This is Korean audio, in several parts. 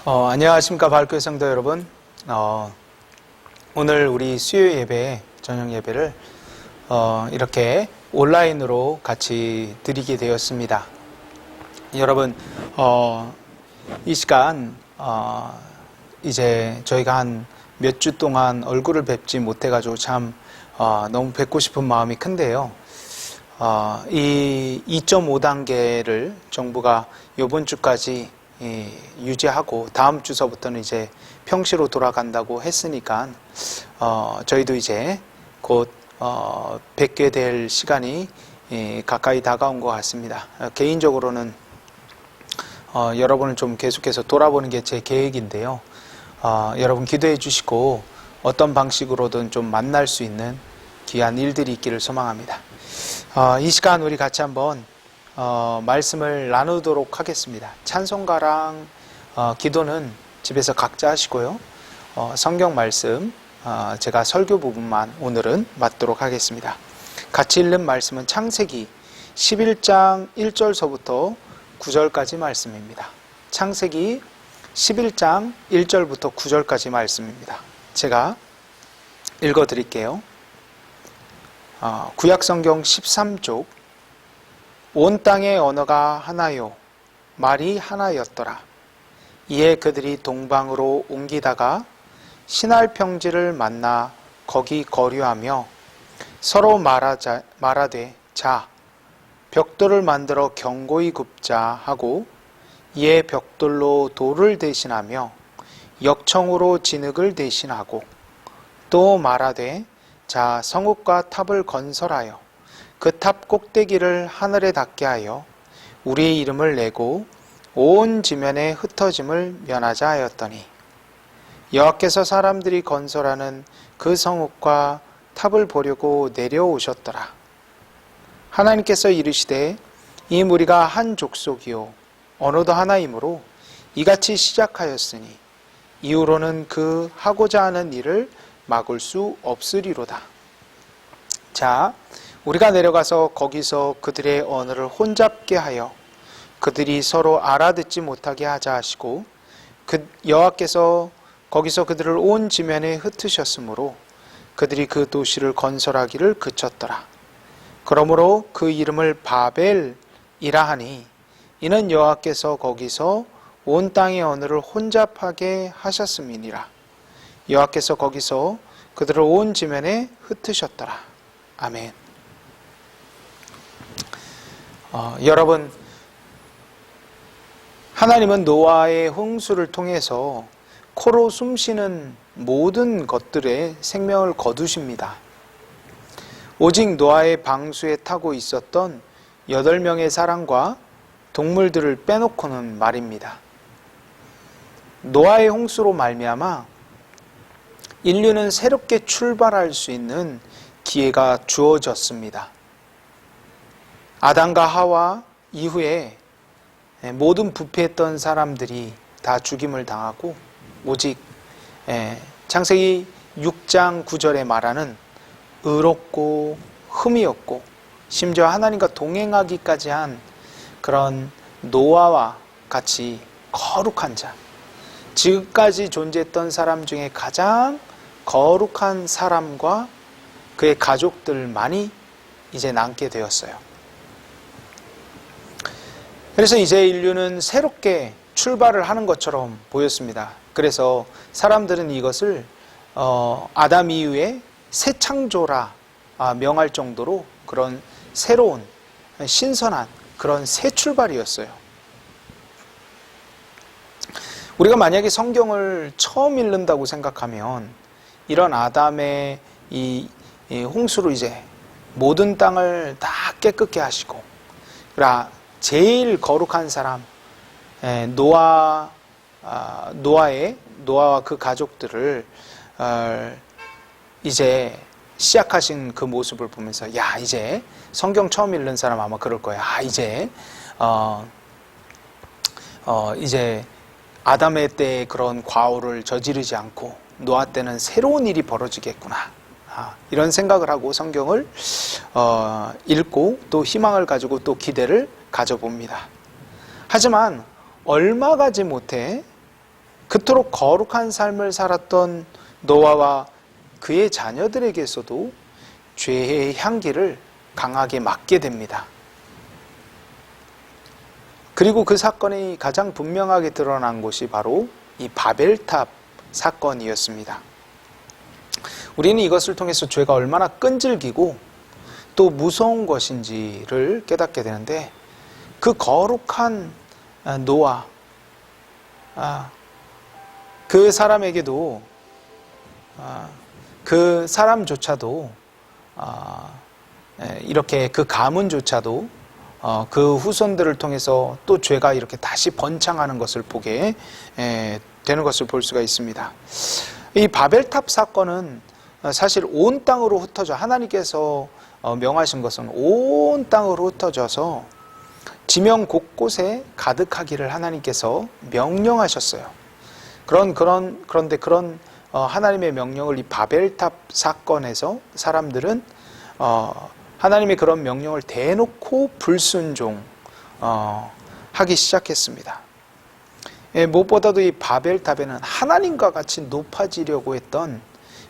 안녕하십니까 발교회 성도 여러분. 오늘 우리 수요 예배, 저녁 예배를 이렇게 온라인으로 같이 드리게 되었습니다. 여러분, 이 시간 이제 저희가 한 몇 주 동안 얼굴을 뵙지 못해가지고 참 너무 뵙고 싶은 마음이 큰데요. 이 2.5단계를 정부가 이번 주까지 유지하고 다음 주서부터는 이제 평시로 돌아간다고 했으니까 저희도 이제 곧 뵙게 될 시간이 가까이 다가온 것 같습니다. 개인적으로는 여러분을 좀 계속해서 돌아보는 게 제 계획인데요. 여러분 기도해 주시고 어떤 방식으로든 좀 만날 수 있는 귀한 일들이 있기를 소망합니다. 이 시간 우리 같이 한번 말씀을 나누도록 하겠습니다. 찬송가랑 기도는 집에서 각자 하시고요. 성경 말씀 제가 설교 부분만 오늘은 맡도록 하겠습니다. 같이 읽는 말씀은 창세기 11장 1절서부터 9절까지 말씀입니다. 창세기 11장 1절부터 9절까지 말씀입니다. 제가 읽어드릴게요. 구약성경 13쪽. 온 땅의 언어가 하나요 말이 하나였더라. 이에 그들이 동방으로 옮기다가 시날 평지를 만나 거기 거류하며 서로 말하되 자 벽돌을 만들어 견고히 굽자 하고 이에 벽돌로 돌을 대신하며 역청으로 진흙을 대신하고 또 말하되 자 성읍과 탑을 건설하여 그 탑 꼭대기를 하늘에 닿게 하여 우리의 이름을 내고 온 지면에 흩어짐을 면하자 하였더니 여호와께서 사람들이 건설하는 그 성읍과 탑을 보려고 내려오셨더라. 하나님께서 이르시되 이 무리가 한 족속이요 언어도 하나이므로 이같이 시작하였으니 이후로는 그 하고자 하는 일을 막을 수 없으리로다. 자, 우리가 내려가서 거기서 그들의 언어를 혼잡게 하여 그들이 서로 알아듣지 못하게 하자 하시고 여호와께서 거기서 그들을 온 지면에 흩으셨으므로 그들이 그 도시를 건설하기를 그쳤더라. 그러므로 그 이름을 바벨이라 하니 이는 여호와께서 거기서 온 땅의 언어를 혼잡하게 하셨음이니라. 여호와께서 거기서 그들을 온 지면에 흩으셨더라. 아멘. 여러분, 하나님은 노아의 홍수를 통해서 코로 숨쉬는 모든 것들에 생명을 거두십니다. 오직 노아의 방수에 타고 있었던 8명의 사람과 동물들을 빼놓고는 말입니다. 노아의 홍수로 말미암아 인류는 새롭게 출발할 수 있는 기회가 주어졌습니다. 아담과 하와 이후에 모든 부패했던 사람들이 다 죽임을 당하고 오직 창세기 6장 9절에 말하는 의롭고 흠이 없고 심지어 하나님과 동행하기까지 한 그런 노아와 같이 거룩한 자, 지금까지 존재했던 사람 중에 가장 거룩한 사람과 그의 가족들만이 이제 남게 되었어요. 그래서 이제 인류는 새롭게 출발을 하는 것처럼 보였습니다. 그래서 사람들은 이것을 아담 이후에 새 창조라 명할 정도로 그런 새로운 신선한 그런 새 출발이었어요. 우리가 만약에 성경을 처음 읽는다고 생각하면 이런 아담의 이 홍수로 이제 모든 땅을 다 깨끗게 하시고 제일 거룩한 사람 노아와 그 가족들을 이제 시작하신 그 모습을 보면서 야 이제 성경 처음 읽는 사람 아마 그럴 거야. 이제 이제 아담의 때의 그런 과오를 저지르지 않고 노아 때는 새로운 일이 벌어지겠구나. 이런 생각을 하고 성경을 읽고 또 희망을 가지고 또 기대를 가져봅니다. 하지만 얼마 가지 못해 그토록 거룩한 삶을 살았던 노아와 그의 자녀들에게서도 죄의 향기를 강하게 맡게 됩니다. 그리고 그 사건이 가장 분명하게 드러난 것이 바로 이 바벨탑 사건이었습니다. 우리는 이것을 통해서 죄가 얼마나 끈질기고 또 무서운 것인지를 깨닫게 되는데, 그 거룩한 노아, 그 사람에게도, 그 사람조차도 이렇게 그 가문조차도 그 후손들을 통해서 또 죄가 이렇게 다시 번창하는 것을 보게 되는 것을 볼 수가 있습니다. 이 바벨탑 사건은 사실 온 땅으로 흩어져, 하나님께서 명하신 것은 온 땅으로 흩어져서 지명 곳곳에 가득하기를 하나님께서 명령하셨어요. 그런데 그런 하나님의 명령을 이 바벨탑 사건에서 사람들은 하나님의 그런 명령을 대놓고 불순종 하기 시작했습니다. 무엇보다도 이 바벨탑에는 하나님과 같이 높아지려고 했던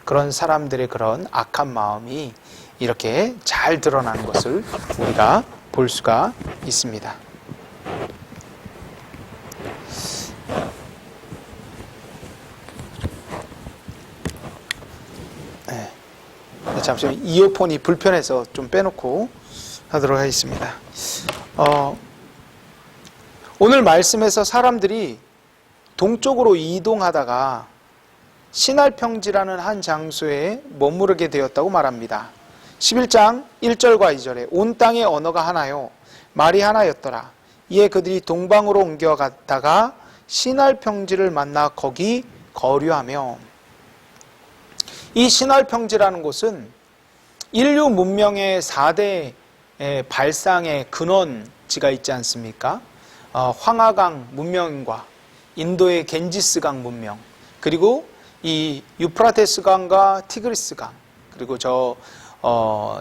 그런 사람들의 그런 악한 마음이 이렇게 잘 드러나는 것을 우리가 볼 수가 있습니다. 잠시만, 이어폰이 불편해서 좀 빼놓고 하도록 하겠습니다. 오늘 말씀에서 사람들이 동쪽으로 이동하다가 시날평지라는 한 장소에 머무르게 되었다고 말합니다. 11장 1절과 2절에 온 땅의 언어가 하나요 말이 하나였더라. 이에 그들이 동방으로 옮겨갔다가 시날평지를 만나 거기 거류하며, 이 시날평지라는 곳은 인류 문명의 4대 발상의 근원지가 있지 않습니까? 황하강 문명과 인도의 겐지스강 문명, 그리고 이 유프라테스 강과 티그리스 강, 그리고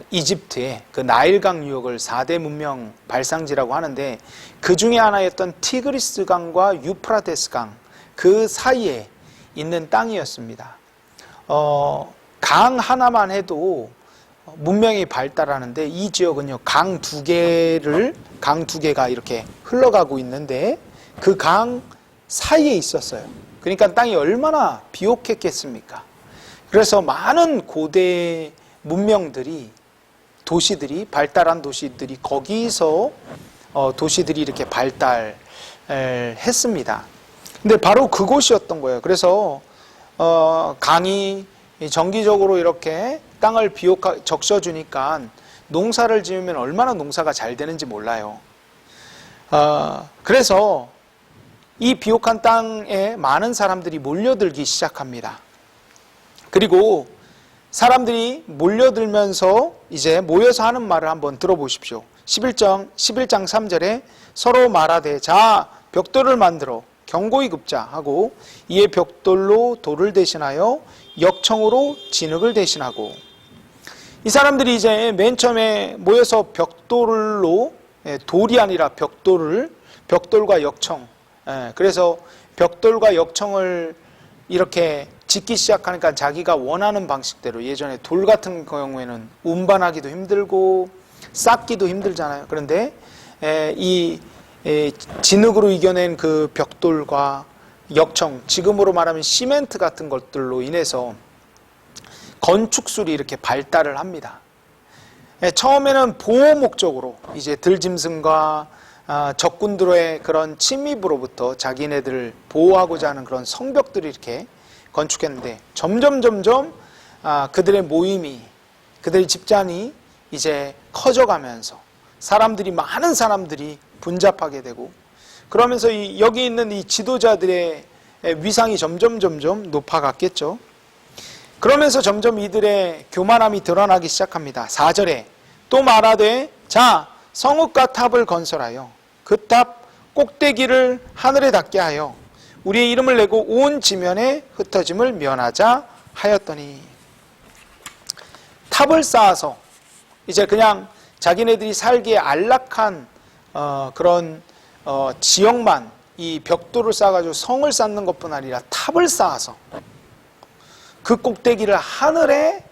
이집트의 그 나일강 유역을 4대 문명 발상지라고 하는데, 그 중에 하나였던 티그리스 강과 유프라테스 강, 그 사이에 있는 땅이었습니다. 강 하나만 해도 문명이 발달하는데, 이 지역은요, 강 두 개가 이렇게 흘러가고 있는데 그 강 사이에 있었어요. 그러니까 땅이 얼마나 비옥했겠습니까? 그래서 많은 고대 문명들이, 도시들이, 발달한 도시들이 거기서 도시들이 이렇게 발달했습니다. 근데 바로 그곳이었던 거예요. 그래서 강이 정기적으로 이렇게 땅을 적셔주니까 농사를 지으면 얼마나 농사가 잘 되는지 몰라요. 그래서 이 비옥한 땅에 많은 사람들이 몰려들기 시작합니다. 그리고 사람들이 몰려들면서 이제 모여서 하는 말을 한번 들어보십시오. 11장 3절에 서로 말하되 자 벽돌을 만들어 견고히 굽자 하고, 이에 벽돌로 돌을 대신하여 역청으로 진흙을 대신하고. 이 사람들이 이제 맨 처음에 모여서 벽돌로, 돌이 아니라 벽돌과 역청, 그래서 벽돌과 역청을 이렇게 짓기 시작하니까 자기가 원하는 방식대로, 예전에 돌 같은 경우에는 운반하기도 힘들고 쌓기도 힘들잖아요. 그런데 이 진흙으로 이겨낸 그 벽돌과 역청, 지금으로 말하면 시멘트 같은 것들로 인해서 건축술이 이렇게 발달을 합니다. 처음에는 보호 목적으로 이제 들짐승과 적군들의 그런 침입으로부터 자기네들을 보호하고자 하는 그런 성벽들을 이렇게 건축했는데, 점점 그들의 모임이, 그들의 집단이 이제 커져가면서 많은 사람들이 분잡하게 되고, 그러면서 여기 있는 이 지도자들의 위상이 점점 높아갔겠죠. 그러면서 점점 이들의 교만함이 드러나기 시작합니다. 4절에 또 말하되 자 성읍과 탑을 건설하여 그 탑 꼭대기를 하늘에 닿게 하여 우리의 이름을 내고 온 지면에 흩어짐을 면하자 하였더니, 탑을 쌓아서 이제 그냥 자기네들이 살기에 안락한 그런 지역만 이 벽돌을 쌓아가지고 성을 쌓는 것뿐 아니라 탑을 쌓아서 그 꼭대기를 하늘에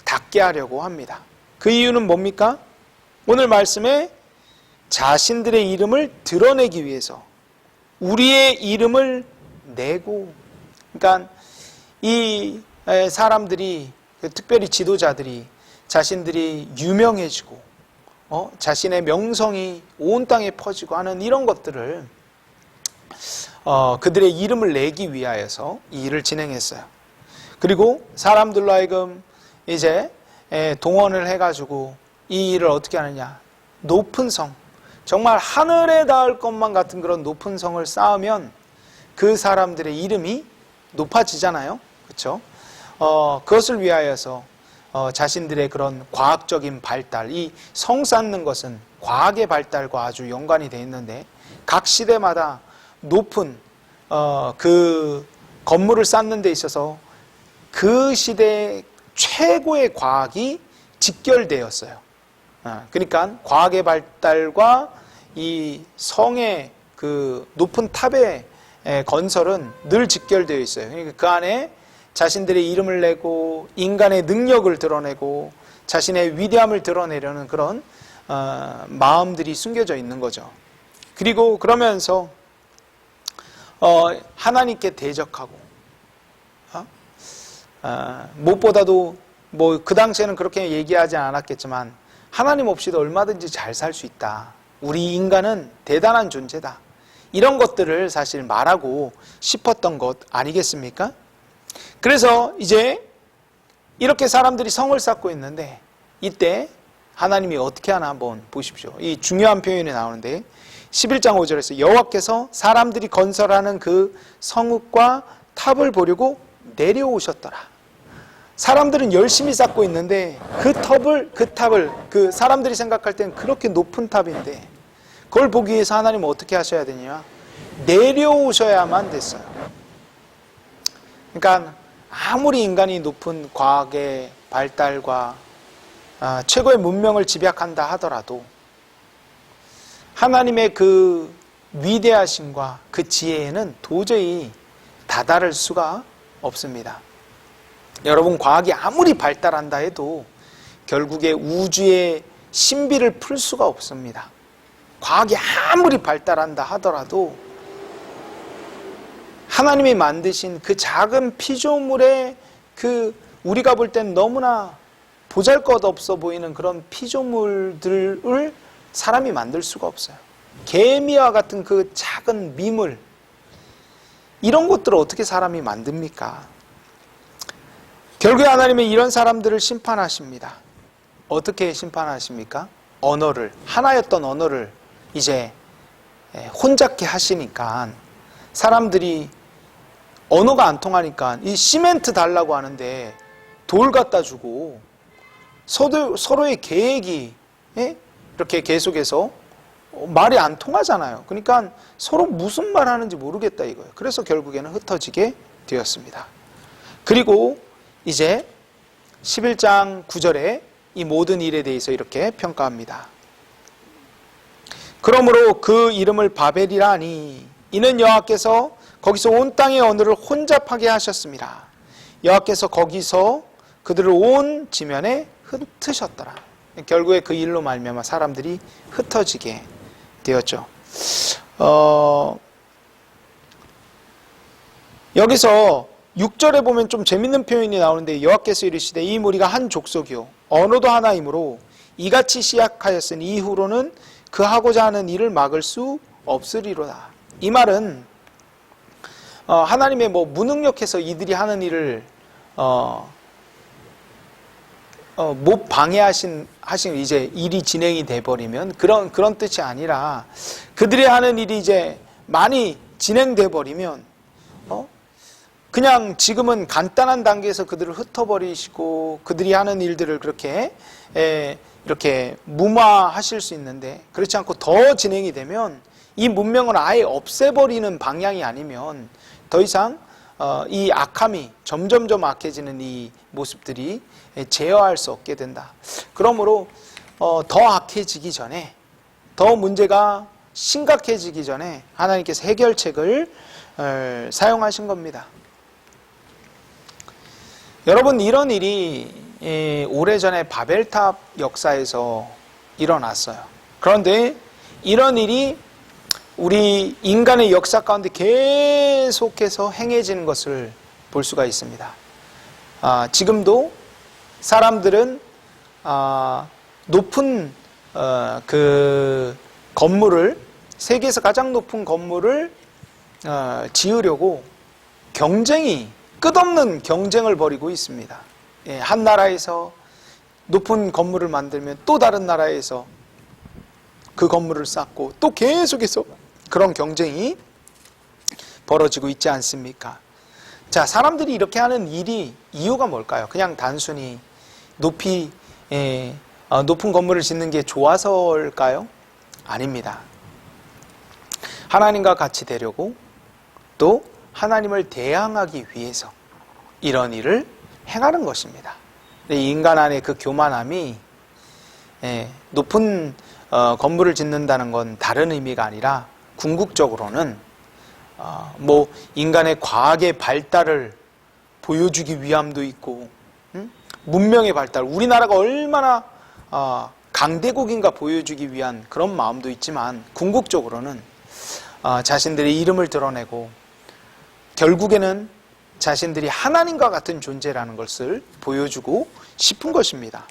닿게 하려고 합니다. 그 이유는 뭡니까? 오늘 말씀에 자신들의 이름을 드러내기 위해서 우리의 이름을 내고, 그러니까 이 사람들이, 특별히 지도자들이 자신들이 유명해지고 자신의 명성이 온 땅에 퍼지고 하는 이런 것들을 그들의 이름을 내기 위하여서 이 일을 진행했어요. 그리고 사람들로 하여금 이제 동원을 해가지고 이 일을 어떻게 하느냐, 높은 성, 정말 하늘에 닿을 것만 같은 그런 높은 성을 쌓으면 그 사람들의 이름이 높아지잖아요. 그렇죠? 그것을 위하여서 자신들의 그런 과학적인 발달, 이 성 쌓는 것은 과학의 발달과 아주 연관이 되어 있는데, 각 시대마다 높은 그 건물을 쌓는 데 있어서 그 시대의 최고의 과학이 직결되었어요. 그러니까 과학의 발달과 이 성의 그 높은 탑의 건설은 늘 직결되어 있어요. 그러니까 그 안에 자신들의 이름을 내고 인간의 능력을 드러내고 자신의 위대함을 드러내려는 그런 마음들이 숨겨져 있는 거죠. 그리고 그러면서 하나님께 대적하고, 무엇보다도 뭐 그 당시에는 그렇게 얘기하지 않았겠지만 하나님 없이도 얼마든지 잘 살 수 있다. 우리 인간은 대단한 존재다. 이런 것들을 사실 말하고 싶었던 것 아니겠습니까? 그래서 이제 이렇게 사람들이 성을 쌓고 있는데, 이때 하나님이 어떻게 하나 한번 보십시오. 이 중요한 표현이 나오는데 11장 5절에서 여호와께서 사람들이 건설하는 그 성읍과 탑을 보려고 내려오셨더라. 사람들은 열심히 쌓고 있는데 그 탑을 그 사람들이 생각할 때는 그렇게 높은 탑인데 그걸 보기 위해서 하나님은 어떻게 하셔야 되냐? 내려오셔야만 됐어요. 그러니까 아무리 인간이 높은 과학의 발달과 최고의 문명을 집약한다 하더라도 하나님의 그 위대하심과 그 지혜에는 도저히 다다를 수가 없습니다. 여러분, 과학이 아무리 발달한다 해도 결국에 우주의 신비를 풀 수가 없습니다. 과학이 아무리 발달한다 하더라도 하나님이 만드신 그 작은 피조물의 그 우리가 볼 땐 너무나 보잘것없어 보이는 그런 피조물들을 사람이 만들 수가 없어요. 개미와 같은 그 작은 미물, 이런 것들을 어떻게 사람이 만듭니까? 결국에 하나님은 이런 사람들을 심판하십니다. 어떻게 심판하십니까? 언어를, 하나였던 언어를 이제 혼잡게 하시니까 사람들이 언어가 안 통하니까 이 시멘트 달라고 하는데 돌 갖다 주고 서로의 계획이 이렇게 계속해서 말이 안 통하잖아요. 그러니까 서로 무슨 말 하는지 모르겠다 이거예요. 그래서 결국에는 흩어지게 되었습니다. 그리고 이제 11장 9절에 이 모든 일에 대해서 이렇게 평가합니다. 그러므로 그 이름을 바벨이라 하니 이는 여호와께서 거기서 온 땅의 언어를 혼잡하게 하셨습니다. 여호와께서 거기서 그들을 온 지면에 흩으셨더라. 결국에 그 일로 말미암아 사람들이 흩어지게 되었죠. 여기서 6절에 보면 좀 재밌는 표현이 나오는데 여호와께서 이르시되 이 무리가 한 족속이요 언어도 하나이므로 이같이 시작하였으니 이후로는 그 하고자 하는 일을 막을 수 없으리로다. 이 말은 하나님의 무능력해서 이들이 하는 일을 못 방해하신 이제 일이 진행이 돼 버리면 그런 뜻이 아니라 그들이 하는 일이 이제 많이 진행돼 버리면 그냥 지금은 간단한 단계에서 그들을 흩어버리시고 그들이 하는 일들을 그렇게 이렇게 무마하실 수 있는데, 그렇지 않고 더 진행이 되면 이 문명을 아예 없애버리는 방향이 아니면 더 이상 이 악함이 점점점 악해지는 이 모습들이 제어할 수 없게 된다. 그러므로 더 악해지기 전에, 더 문제가 심각해지기 전에 하나님께서 해결책을 사용하신 겁니다. 여러분, 이런 일이 오래전에 바벨탑 역사에서 일어났어요. 그런데 이런 일이 우리 인간의 역사 가운데 계속해서 행해지는 것을 볼 수가 있습니다. 지금도 사람들은 높은 그 건물을, 세계에서 가장 높은 건물을 지으려고 끝없는 경쟁을 벌이고 있습니다. 한 나라에서 높은 건물을 만들면 또 다른 나라에서 그 건물을 쌓고 또 계속해서 그런 경쟁이 벌어지고 있지 않습니까? 자, 사람들이 이렇게 하는 이유가 뭘까요? 그냥 단순히 높은 건물을 짓는 게 좋아서일까요? 아닙니다. 하나님과 같이 되려고, 또 하나님을 대항하기 위해서 이런 일을 행하는 것입니다. 인간 안에 그 교만함이 높은 건물을 짓는다는 건 다른 의미가 아니라 궁극적으로는 인간의 과학의 발달을 보여주기 위함도 있고, 문명의 발달, 우리나라가 얼마나 강대국인가 보여주기 위한 그런 마음도 있지만, 궁극적으로는 자신들의 이름을 드러내고 결국에는 자신들이 하나님과 같은 존재라는 것을 보여주고 싶은 것입니다.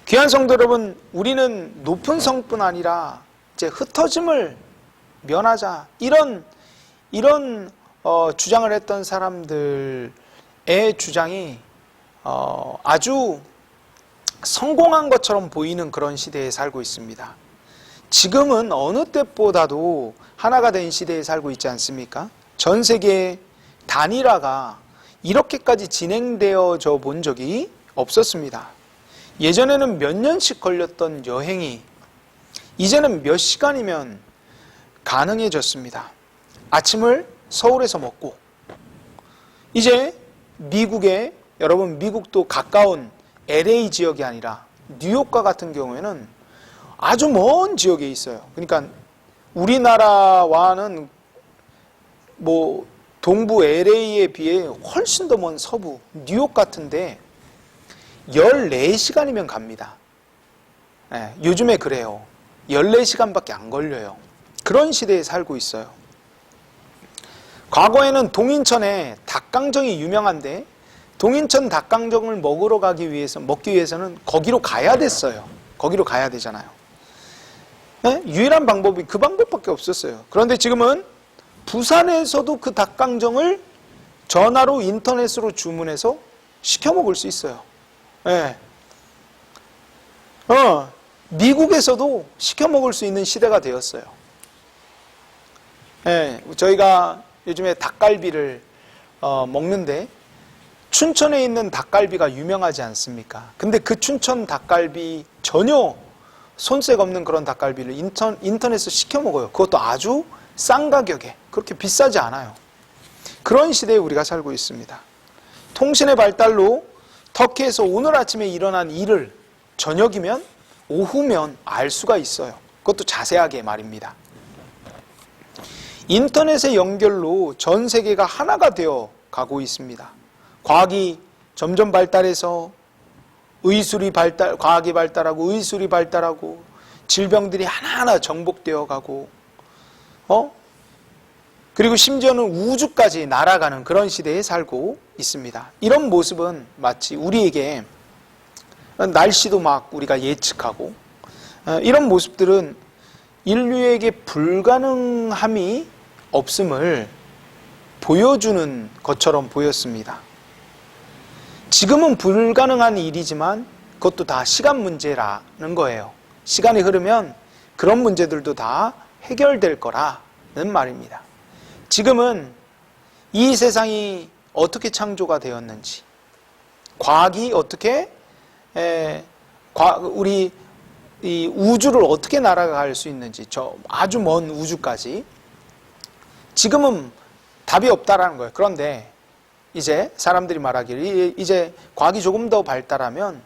귀한 성도 여러분, 우리는 높은 성뿐 아니라 이제 흩어짐을 면하자, 이런 주장을 했던 사람들의 주장이 아주 성공한 것처럼 보이는 그런 시대에 살고 있습니다. 지금은 어느 때보다도 하나가 된 시대에 살고 있지 않습니까? 전 세계의 단일화가 이렇게까지 진행되어져 본 적이 없었습니다. 예전에는 몇 년씩 걸렸던 여행이 이제는 몇 시간이면 가능해졌습니다. 아침을 서울에서 먹고, 이제 여러분, 미국도 가까운 LA 지역이 아니라 뉴욕과 같은 경우에는 아주 먼 지역에 있어요. 그러니까 우리나라와는 동부 LA에 비해 훨씬 더 먼 서부 뉴욕 같은데 14시간이면 갑니다. 요즘에 그래요. 14시간밖에 안 걸려요. 그런 시대에 살고 있어요. 과거에는 동인천에 닭강정이 유명한데, 동인천 닭강정을 먹기 위해서는 거기로 가야 됐어요. 거기로 가야 되잖아요. 유일한 방법이 그 방법밖에 없었어요. 그런데 지금은 부산에서도 그 닭강정을 전화로, 인터넷으로 주문해서 시켜 먹을 수 있어요. 미국에서도 시켜 먹을 수 있는 시대가 되었어요. 저희가 요즘에 닭갈비를 먹는데, 춘천에 있는 닭갈비가 유명하지 않습니까? 근데 그 춘천 닭갈비 전혀 손색 없는 그런 닭갈비를 인터넷에서 시켜 먹어요. 그것도 아주 싼 가격에, 그렇게 비싸지 않아요. 그런 시대에 우리가 살고 있습니다. 통신의 발달로 터키에서 오늘 아침에 일어난 일을 저녁이면, 오후면 알 수가 있어요. 그것도 자세하게 말입니다. 인터넷의 연결로 전 세계가 하나가 되어 가고 있습니다. 과학이 점점 발달해서 과학이 발달하고 의술이 발달하고 질병들이 하나하나 정복되어 가고, 그리고 심지어는 우주까지 날아가는 그런 시대에 살고 있습니다. 이런 모습은 마치 우리에게, 날씨도 막 우리가 예측하고, 이런 모습들은 인류에게 불가능함이 없음을 보여주는 것처럼 보였습니다. 지금은 불가능한 일이지만 그것도 다 시간 문제라는 거예요. 시간이 흐르면 그런 문제들도 다 해결될 거라는 말입니다. 지금은 이 세상이 어떻게 창조가 되었는지, 과학이 어떻게 우리 이 우주를 어떻게 날아갈 수 있는지, 저 아주 먼 우주까지 지금은 답이 없다라는 거예요. 그런데 이제 사람들이 말하기를, 이제 과학이 조금 더 발달하면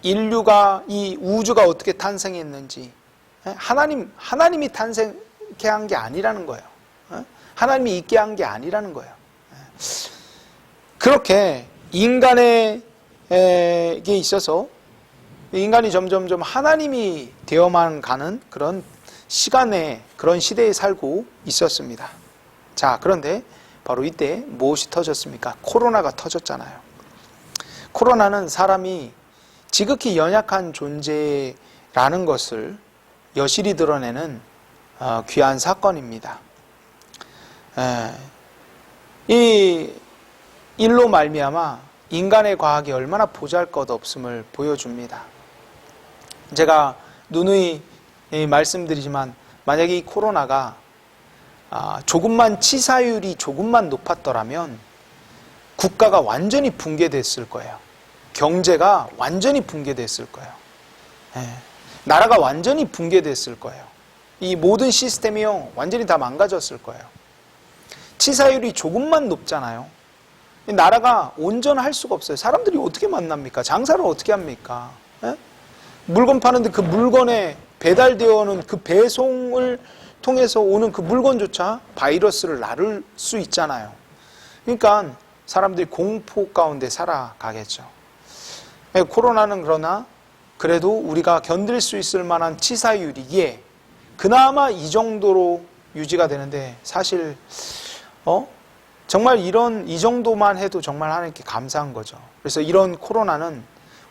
인류가, 이 우주가 어떻게 탄생했는지, 하나님이 탄생케 한 게 아니라는 거예요. 하나님이 있게 한 게 아니라는 거예요. 그렇게 인간에게 있어서 인간이 점점점 하나님이 되어만 가는 그런 시간에, 그런 시대에 살고 있었습니다. 자, 그런데 바로 이때 무엇이 터졌습니까? 코로나가 터졌잖아요. 코로나는 사람이 지극히 연약한 존재라는 것을 여실히 드러내는 귀한 사건입니다. 이 일로 말미암아 인간의 과학이 얼마나 보잘것없음을 보여줍니다. 제가 누누이 말씀드리지만 만약에 이 코로나가 조금만 치사율이 조금만 높았더라면 국가가 완전히 붕괴됐을 거예요. 경제가 완전히 붕괴됐을 거예요. 나라가 완전히 붕괴됐을 거예요. 이 모든 시스템이요 완전히 다 망가졌을 거예요. 치사율이 조금만 높잖아요. 나라가 온전할 수가 없어요. 사람들이 어떻게 만납니까? 장사를 어떻게 합니까? 물건 파는데 그 물건에 배달되어 오는 그 배송을 통해서 오는 그 물건조차 바이러스를 나를 수 있잖아요. 그러니까 사람들이 공포 가운데 살아가겠죠. 코로나는 그러나 그래도 우리가 견딜 수 있을 만한 치사율이기에 그나마 이 정도로 유지가 되는데 사실 정말 이 정도만 해도 정말 하나님께 감사한 거죠. 그래서 이런 코로나는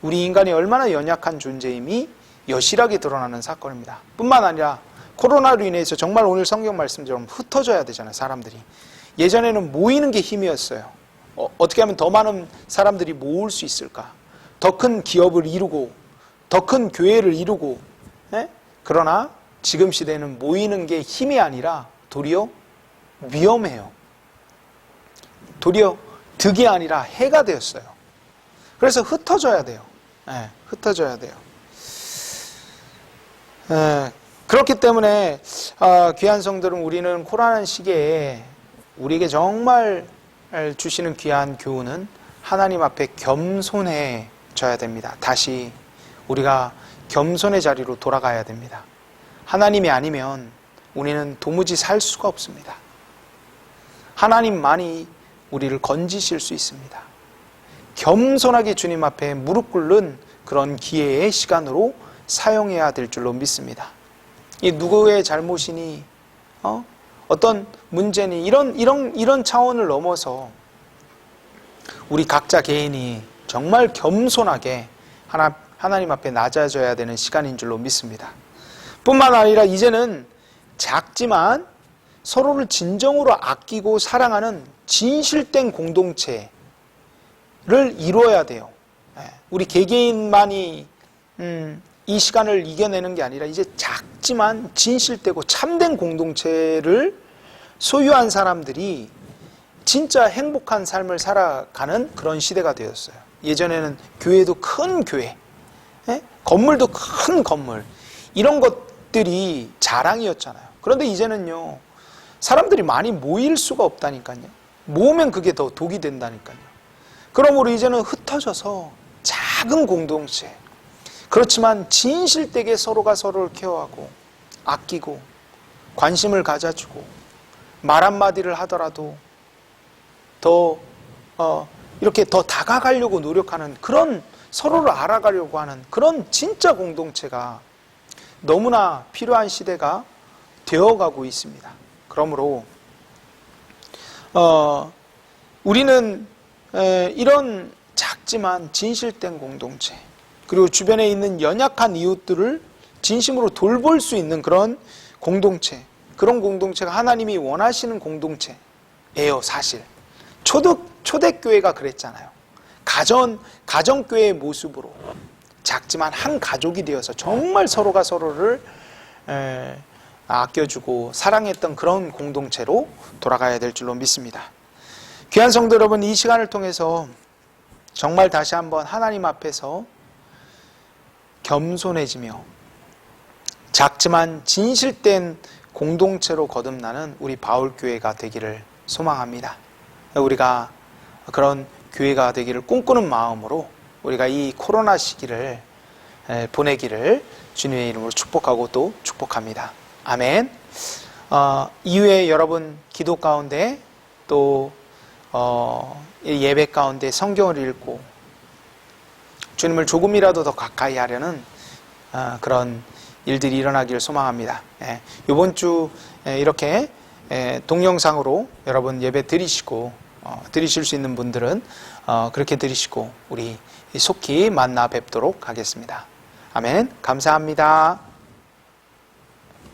우리 인간이 얼마나 연약한 존재임이 여실하게 드러나는 사건입니다. 뿐만 아니라 코로나로 인해서 정말 오늘 성경 말씀처럼 흩어져야 되잖아요, 사람들이. 예전에는 모이는 게 힘이었어요. 어떻게 하면 더 많은 사람들이 모을 수 있을까? 더 큰 기업을 이루고, 더 큰 교회를 이루고, 그러나 지금 시대는 모이는 게 힘이 아니라 도리어 위험해요. 도리어 득이 아니라 해가 되었어요. 그래서 흩어져야 돼요. 흩어져야 돼요. 그렇기 때문에 귀한 성들은 우리는 코로나 시기에 우리에게 정말 주시는 귀한 교훈은 하나님 앞에 겸손해져야 됩니다. 다시 우리가 겸손의 자리로 돌아가야 됩니다. 하나님이 아니면 우리는 도무지 살 수가 없습니다. 하나님만이 우리를 건지실 수 있습니다. 겸손하게 주님 앞에 무릎 꿇는 그런 기회의 시간으로 사용해야 될 줄로 믿습니다. 이 누구의 잘못이니 어떤 문제니 이런 차원을 넘어서 우리 각자 개인이 정말 겸손하게 하나님 앞에 낮아져야 되는 시간인 줄로 믿습니다. 뿐만 아니라 이제는 작지만 서로를 진정으로 아끼고 사랑하는 진실된 공동체를 이루어야 돼요. 우리 개개인만이 이 시간을 이겨내는 게 아니라 이제 작지만 진실되고 참된 공동체를 소유한 사람들이 진짜 행복한 삶을 살아가는 그런 시대가 되었어요. 예전에는 교회도 큰 교회, 건물도 큰 건물, 이런 것들이 자랑이었잖아요. 그런데 이제는요, 사람들이 많이 모일 수가 없다니까요. 모으면 그게 더 독이 된다니까요. 그러므로 이제는 흩어져서 작은 공동체, 그렇지만 진실되게 서로가 서로를 케어하고 아끼고 관심을 가져주고 말 한마디를 하더라도 더 이렇게 더 다가가려고 노력하는, 그런 서로를 알아가려고 하는 그런 진짜 공동체가 너무나 필요한 시대가 되어가고 있습니다. 그러므로 우리는 이런 작지만 진실된 공동체, 그리고 주변에 있는 연약한 이웃들을 진심으로 돌볼 수 있는 그런 공동체, 그런 공동체가 하나님이 원하시는 공동체예요. 사실 초대교회가 그랬잖아요. 가정교회의 모습으로 작지만 한 가족이 되어서 정말 서로가 서로를 아껴주고 사랑했던 그런 공동체로 돌아가야 될 줄로 믿습니다. 귀한 성도 여러분, 이 시간을 통해서 정말 다시 한번 하나님 앞에서 겸손해지며 작지만 진실된 공동체로 거듭나는 우리 바울교회가 되기를 소망합니다. 우리가 그런 교회가 되기를 꿈꾸는 마음으로 우리가 이 코로나 시기를 보내기를 주님의 이름으로 축복하고 또 축복합니다. 아멘. 이후에 여러분 기도 가운데 또 예배 가운데 성경을 읽고 주님을 조금이라도 더 가까이 하려는 그런 일들이 일어나기를 소망합니다. 이번 주 이렇게 동영상으로 여러분 예배 드리시고 드리실 수 있는 분들은 그렇게 드리시고 우리 속히 만나 뵙도록 하겠습니다. 아멘. 감사합니다.